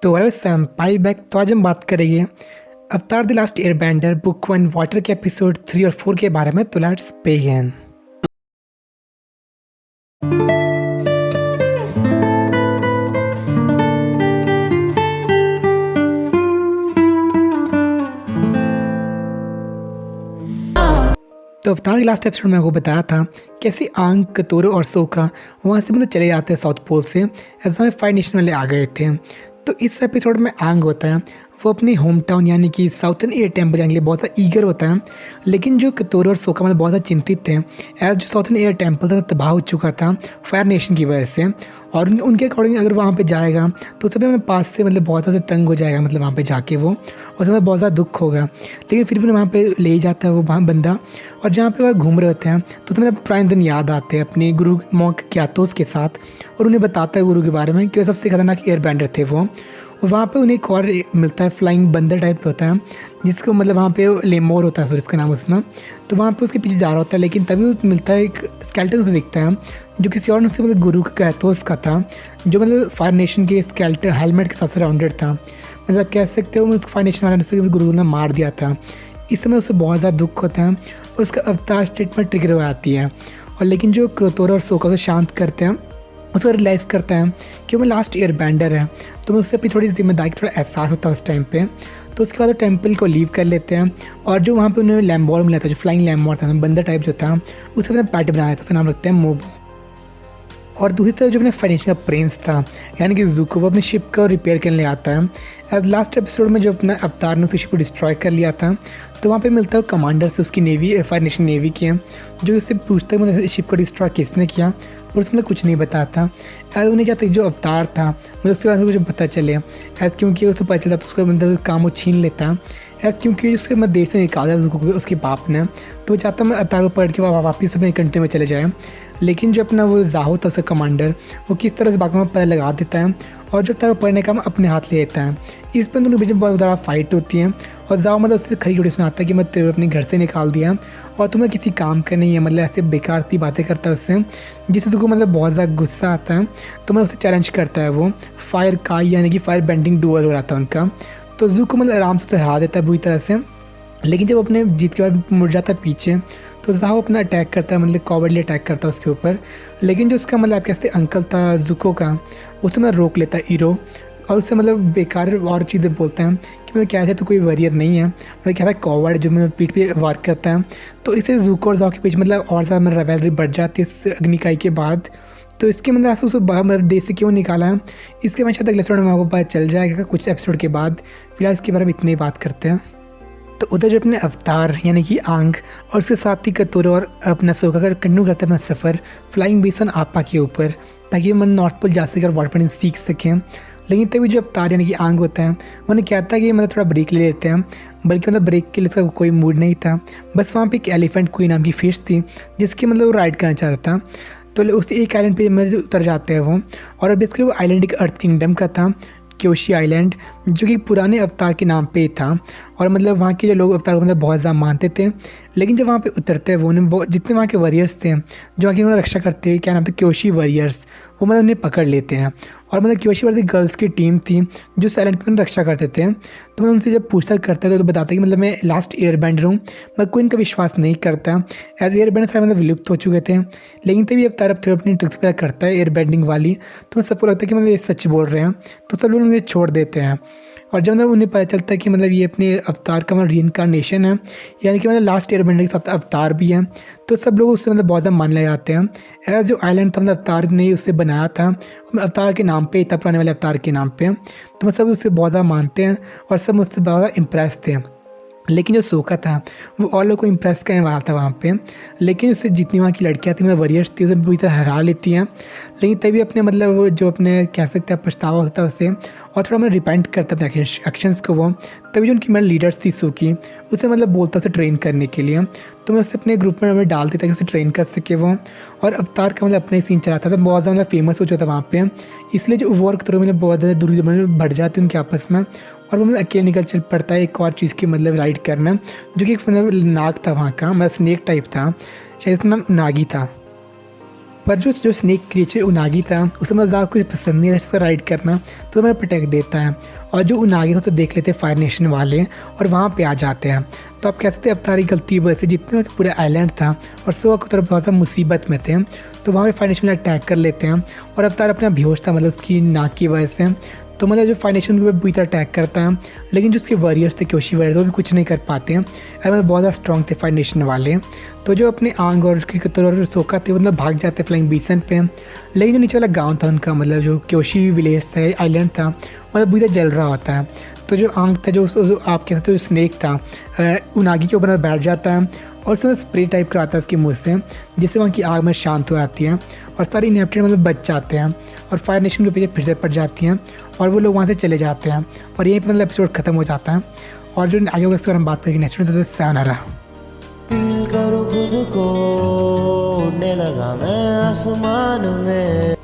तो hello सैम्पाई back. तो आज हम बात करेंगे अवतार the last Airbender book 1 water के एपिसोड 3 और 4 के बारे में। तो लेट्स बिगिन। तो अवतार के लास्ट एपिसोड में आपको बताया था कैसे आंग, कतोरो और सोका वहाँ से मतलब चले जाते हैं साउथ पोल से। ऐसा में 5 नेशन वाले आ गए थे। तो इस एपिसोड में आंग होता है वो अपने होम टाउन यानी कि साउथर्न एयर टेम्पल जाने के लिए बहुत सा ईगर होता है। लेकिन जो कतोरो और सोका मतलब बहुत सा चिंतित थे एज जो साउथर्न एयर टेम्पल था तबाह हो चुका था फायर नेशन की वजह से। और उनके अकॉर्डिंग अगर वहाँ पे जाएगा तो सभी मतलब पास से मतलब बहुत ज़्यादा तंग हो जाएगा, मतलब वहाँ पे जाके वो और समय बहुत ज़्यादा दुख होगा। लेकिन फिर भी वहाँ पे ले ही जाता है वो वहाँ बंदा। और जहाँ पे वह घूम रहे होते हैं तो मतलब पुराने दिन याद आते हैं अपने गुरु मॉन्क क्यातोस के साथ। और उन्हें बताता है गुरु के बारे में कि वो सबसे खतरनाक एयर बैंडर थे वो। और वहाँ पे उन्हें एक और मिलता है फ्लाइंग बंदर टाइप का होता है जिसको मतलब वहाँ पे लेमोर होता है, सॉरी इसका नाम उसमें। तो वहाँ पे उसके पीछे जा रहा होता है लेकिन तभी वो मिलता है एक स्केल्टन उसे दिखता है जो किसी और उसके मतलब गुरु का कैथोस का था, जो मतलब फायर नेशन के स्केल्टन हेलमेट के साथ सराउंडेड था। मतलब कह सकते हो फायर नेशन वाले ने गुरु ने मार दिया था। इस समय उसे बहुत ज़्यादा दुख होता है और उसका अवतार स्टेट में ट्रिगर हो जाती है। और लेकिन जो क्रोतोरा और सोका को शांत करते हैं उसको रियलाइज़ करता है कि वो लास्ट एयर बैंडर है। तो उससे अपनी थोड़ी जिम्मेदारी का थोड़ा एहसास होता है उस टाइम पे। तो उसके बाद वो टेम्पल को लीव कर लेते हैं और जो वहाँ पे उन्हें लैम्बोर मिला था, जो फ्लाइंग लैम्बोर था, बंदर टाइप जो था, उसे अपना पैट बनाया था, उसका नाम रखते हैं मोबो। और दूसरी तरफ जो अपने फाइनेंशियल का प्रिंस था यानी कि ज़ुको, वो अपने शिप को रिपेयर करने आता है। एज लास्ट एपिसोड में जो अपना अवतार ने उसकी शिप को डिस्ट्रॉय कर लिया था तो वहाँ पे मिलता है कमांडर से उसकी नेवी, फायर नेशन नेवी की है, जो उससे पूछता है मतलब शिप को डिस्ट्रॉय किसने किया। और उसमें कुछ नहीं बताता। एज उन्हें क्या जो अवतार था मतलब उसके बाद कुछ पता चले एज क्योंकि उसको पता चलता तो उसका मतलब काम वो छीन लेता है। एज क्योंकि उसके मतलब देश से निकाला उसके बाप ने, तो वो चाहता मैं अवतार को पढ़ के वापस अपने कंट्री में चले जाए। लेकिन जो अपना वो जाहो था उसका कमांडर, वो किस तरह से बाकी में पता लगा देता है और जो अवतार को पढ़ने का अपने हाथ ले लेता है। इस पर दोनों बीच में बहुत ज़्यादा फाइट होती है और जाओ मतलब उससे खरी खड़ी सुनाता है कि मैं तेरे अपने घर से निकाल दिया और तुम्हें किसी काम का नहीं है, मतलब ऐसे बेकार सी बातें करता है उससे, जिससे तुमको मतलब बहुत ज़्यादा गुस्सा आता है। तो मैं उससे चैलेंज करता है वो फायर काई यानी कि फायर बेंडिंग डुअल हो रहा था उनका। तो जू को मतलब आराम से तो हरा देता है बुरी तरह से। लेकिन जब अपने जीत के बाद मुड़ जाता है पीछे तो जाओ अपना अटैक करता है, मतलब कॉवर्डली अटैक करता है उसके ऊपर। लेकिन जो उसका मतलब आप कहते अंकल था जुको का, उसे मतलब रोक लेता है ईरो और उससे मतलब बेकार और चीज़ें बोलते हैं कि मतलब क्या है तो कोई वरियर नहीं है, मतलब क्या था कॉवर्ड जो मतलब पीठ पे वार करता है। तो इससे जुको और जाओ के बीच मतलब और ज़्यादा मतलब रिवैलरी बढ़ जाती है इस अग्निकाई के बाद। तो इसके मतलब ऐसा उसे मतलब देश से क्यों निकाला है इसके बाद शायद अगले एपिसोड में आपको पता चल जाएगा कुछ एपिसोड के बाद। फिलहाल इसके बारे में इतनी बात करते हैं। तो उधर जो अपने अवतार यानी कि आंग और उसके साथ ही कतोरो और अपना सोका कर कंटिन्यू करते हैं अपना सफ़र फ्लाइंग बेसन आपा के ऊपर, ताकि वो नॉर्थ पोल जा सके और वाटर पेंटिंग सीख सकें। लेकिन तभी जो अवतार यानी कि आंग होता है उन्हें क्या था कि मतलब थोड़ा ब्रेक ले लेते हैं, बल्कि मतलब ब्रेक के लिए इसका कोई मूड नहीं था। बस वहाँ पे एक एलिफेंट क्वीन नाम की फ़िश थी जिसकी मतलब वो राइड करना चाहता था। तो उस एक आइलैंड पे मतलब उतर जाते हैं वो। और बेसिकली वो आइलैंड एक अर्थ किंगडम का था, क्योशी आइलैंड, जो कि पुराने अवतार के नाम पे था। और मतलब वहाँ के जो लोग अवतार को मतलब बहुत ज़्यादा मानते थे। लेकिन जब वहाँ पे उतरते हैं वो उन्हें जितने वहाँ के वॉरियर्स थे जो वहाँ की उन्हें रक्षा करते हैं, क्या नाम था, क्योशी वॉरियर्स, वो मतलब उन्हें पकड़ लेते हैं। और मतलब क्योशी वॉरियर्स गर्ल्स की टीम थी जो साइलेंट की रक्षा करते थे। तो मैं उनसे जब पूछताछ करता था तो बताता कि मतलब मैं लास्ट एयर बैंडर हूँ, मैं कोई इनका विश्वास नहीं करता। एज एयर बैंडर सारे मतलब विलुप्त हो चुके थे। लेकिन तभी अवतार अब अपनी ट्रिक्स पर करता है एयर बैंडिंग वाली, तो मैं सबको लगता है कि मतलब ये सच बोल रहे हैं। तो सब लोग उन्हें छोड़ देते हैं। और जब मतलब उन्हें पता चलता है कि मतलब ये अपने अवतार का मतलब रीइंकार्नेशन है यानी कि मतलब लास्ट एयरबेंडर के साथ अवतार भी है, तो सब लोग उससे मतलब बहुत ज़्यादा मानने जाते हैं। ऐसा जो आइलैंड था मतलब अवतार ने उसे बनाया था, अवतार के नाम पे था, पुराने वाले अवतार के नाम पे। तो सब उससे बहुत ज़्यादा मानते हैं और सब मुझसे बहुत ज़्यादा इम्प्रेस थे। लेकिन जो सोका था वो और लोग को इम्प्रेस करने वाला था वहाँ पे। लेकिन उससे जितनी वहाँ की लड़कियाँ थी मतलब वरियर्स थी उसे पूरी तरह हरा लेती हैं। लेकिन तभी अपने मतलब वो जो अपने कह सकते हैं पछतावा होता है उससे और थोड़ा मतलब रिपेंट करता है अपने एक्शंस को वो। तभी जो उनकी मतलब लीडर्स थी सुकी, उसे मतलब बोलता उसे ट्रेन करने के लिए। तो मैं उससे अपने ग्रुप में डाल देता कि उसे ट्रेन कर सके वो। और अवतार का मतलब अपने सीन चलाता था, बहुत ज़्यादा फेमस हो जाता था वहाँ पे। इसलिए जो वर्क थ्रू मतलब बहुत ज़्यादा दूरी बढ़ जाती है उनके आपस में। और वो मतलब अकेले निकल चल पड़ता है एक और चीज़ की मतलब राइड करना, जो कि एक मतलब नाग था वहाँ का, मतलब स्नेक टाइप था, शायद उसका नाम नागी था। पर जो स्नेक क्रिएचर उनागी था उसे मतलब ज़्यादा कुछ पसंद नहीं है उसका राइड करना, तो मैं प्रोटेक्ट देता है। और जो उनागी था तो देख लेते हैं फायर नेशन वाले और वहाँ पे आ जाते हैं। तो आप कह सकते हैं अवतार की गलती वजह से जितने पूरा आइलैंड था और सोका की तरफ बहुत ज़्यादा मुसीबत में थे, तो वहाँ पे फायर नेशन वाले अटैक कर लेते हैं और अवतार अपना बेहोश था मतलब उसकी नाक की वजह से। तो मतलब जो फायर नेशन पे बुरी तरह अटैक करता है, लेकिन जो उसके वॉरियर्स थे क्योशी वॉरियर्स वो भी कुछ नहीं कर पाते हैं। मतलब बहुत ज़्यादा स्ट्रॉन्ग थे फायर नेशन वाले। तो जो अपने आंग और उसकी कतर और सोका थे मतलब भाग जाते फ्लाइंग बीसन पे, लेकिन जो नीचे वाला गांव था उनका मतलब जो क्योशी विलेज था आइलैंड था मतलब बुरी तरह जल रहा होता है। तो जो आंग था जो आप कह सकते हो जो स्नेक था उनागी के ऊपर बैठ जाता है और उसमें स्प्रे टाइप कराता है उसके मुँह से, जिससे वहाँ की आग में शांत हो जाती है और सारी इनहैबिटेंट मतलब बच जाते हैं और फायर नेशन के पीछे फिर से पड़ जाती हैं और वो लोग वहाँ से चले जाते हैं और यहीं पर मतलब एपिसोड खत्म हो जाता है। और जो आगे होगा इसके बारे में बात करेंगे नेक्स्ट में। तो सायोनारा। फील करो खुद को, उड़ने लगा मैं आसमान में।